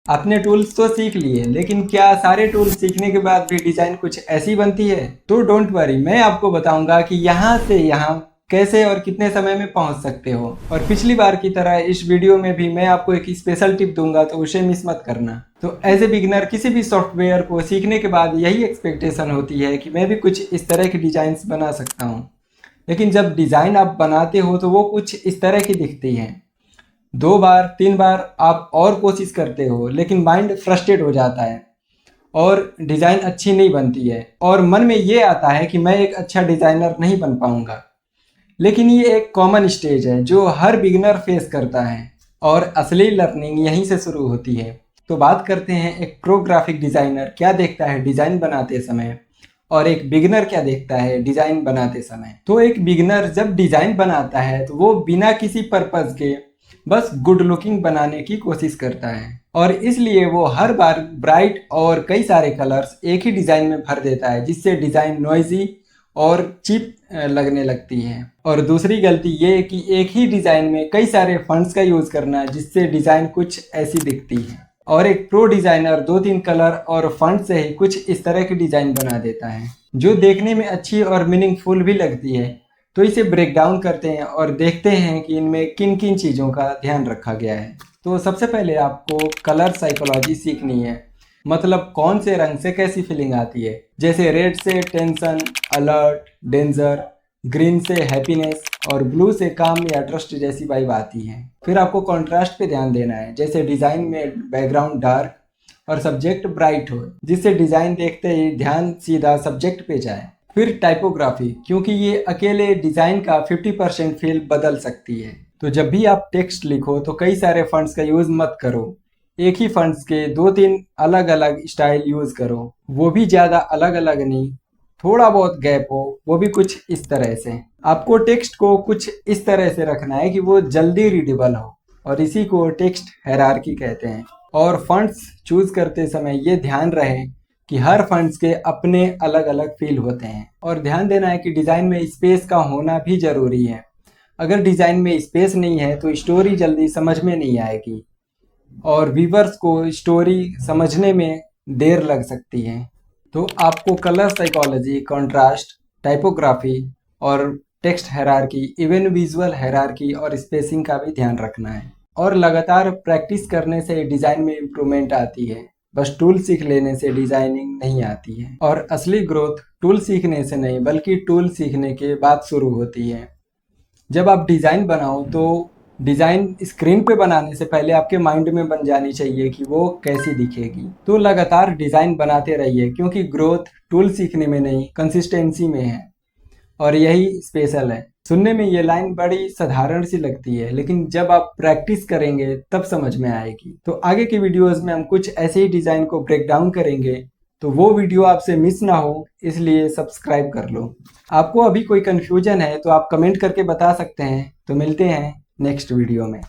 आपने टूल्स तो सीख लिए, लेकिन क्या सारे टूल्स सीखने के बाद भी डिजाइन कुछ ऐसी बनती है? तो डोंट वरी, मैं आपको बताऊंगा कि यहाँ से यहाँ कैसे और कितने समय में पहुंच सकते हो। और पिछली बार की तरह इस वीडियो में भी मैं आपको एक स्पेशल टिप दूंगा, तो उसे मिस मत करना। तो एज ए बिगिनर किसी भी सॉफ्टवेयर को सीखने के बाद यही एक्सपेक्टेशन होती है कि मैं भी कुछ इस तरह की डिजाइन्स बना सकता हूँ। लेकिन जब डिज़ाइन आप बनाते हो तो वो कुछ इस तरह की दिखती है। 2 बार 3 बार आप और कोशिश करते हो, लेकिन माइंड फ्रस्ट्रेट हो जाता है और डिज़ाइन अच्छी नहीं बनती है और मन में ये आता है कि मैं एक अच्छा डिज़ाइनर नहीं बन पाऊंगा। लेकिन ये एक कॉमन स्टेज है जो हर बिगिनर फेस करता है और असली लर्निंग यहीं से शुरू होती है। तो बात करते हैं एक प्रो ग्राफिक डिज़ाइनर क्या देखता है डिज़ाइन बनाते समय और एक बिगिनर क्या देखता है डिज़ाइन बनाते समय। तो एक बिगिनर जब डिज़ाइन बनाता है तो वो बिना किसी पर्पज़ के बस गुड लुकिंग बनाने की कोशिश करता है और इसलिए वो हर बार ब्राइट और कई सारे कलर्स एक ही डिज़ाइन में भर देता है, जिससे डिज़ाइन नॉइजी और चीप लगने लगती है। और दूसरी गलती ये कि एक ही डिज़ाइन में कई सारे फंड्स का यूज़ करना, जिससे डिज़ाइन कुछ ऐसी दिखती है। और एक प्रो डिज़ाइनर 2-3 कलर और फंड से ही कुछ इस तरह की डिज़ाइन बना देता है जो देखने में अच्छी और मीनिंगफुल भी लगती है। तो इसे ब्रेक डाउन करते हैं और देखते हैं कि इनमें किन किन चीज़ों का ध्यान रखा गया है। तो सबसे पहले आपको कलर साइकोलॉजी सीखनी है, मतलब कौन से रंग से कैसी फीलिंग आती है। जैसे रेड से टेंशन, अलर्ट, डेंजर, ग्रीन से हैप्पीनेस और ब्लू से काम या ट्रस्ट जैसी वाइब आती है। फिर आपको कॉन्ट्रास्ट पे ध्यान देना है, जैसे डिज़ाइन में बैकग्राउंड डार्क और सब्जेक्ट ब्राइट हो, जिससे डिज़ाइन देखते ही ध्यान सीधा सब्जेक्ट पे जाए। फिर टाइपोग्राफी, क्योंकि ये अकेले डिज़ाइन का 50% फील बदल सकती है। तो जब भी आप टेक्स्ट लिखो तो कई सारे फंड्स का यूज़ मत करो, एक ही फंड्स के 2-3 अलग अलग स्टाइल यूज़ करो, वो भी ज़्यादा अलग अलग नहीं, थोड़ा बहुत गैप हो, वो भी कुछ इस तरह से। आपको टेक्स्ट को कुछ इस तरह से रखना है कि वो जल्दी रीडेबल हो और इसी को टेक्स्ट हायरार्की कहते हैं। और फंड्स चूज़ करते समय ये ध्यान रहे कि हर फंड्स के अपने अलग अलग फील होते हैं। और ध्यान देना है कि डिज़ाइन में स्पेस का होना भी ज़रूरी है। अगर डिज़ाइन में स्पेस नहीं है तो स्टोरी जल्दी समझ में नहीं आएगी और व्यूअर्स को स्टोरी समझने में देर लग सकती है। तो आपको कलर साइकोलॉजी, कंट्रास्ट, टाइपोग्राफी और text hierarchy, even visual hierarchy और स्पेसिंग का भी ध्यान रखना है। और लगातार प्रैक्टिस करने से डिज़ाइन में इम्प्रूवमेंट आती है, बस टूल सीख लेने से डिज़ाइनिंग नहीं आती है। और असली ग्रोथ टूल सीखने से नहीं बल्कि टूल सीखने के बाद शुरू होती है। जब आप डिज़ाइन बनाओ तो डिज़ाइन स्क्रीन पे बनाने से पहले आपके माइंड में बन जानी चाहिए कि वो कैसी दिखेगी। तो लगातार डिज़ाइन बनाते रहिए, क्योंकि ग्रोथ टूल सीखने में नहीं कंसिस्टेंसी में है और यही स्पेशल है। सुनने में ये लाइन बड़ी साधारण सी लगती है, लेकिन जब आप प्रैक्टिस करेंगे तब समझ में आएगी। तो आगे की वीडियोस में हम कुछ ऐसे ही डिज़ाइन को ब्रेक डाउन करेंगे, तो वो वीडियो आपसे मिस ना हो, इसलिए सब्सक्राइब कर लो। आपको अभी कोई कन्फ्यूजन है तो आप कमेंट करके बता सकते हैं। तो मिलते हैं नेक्स्ट वीडियो में।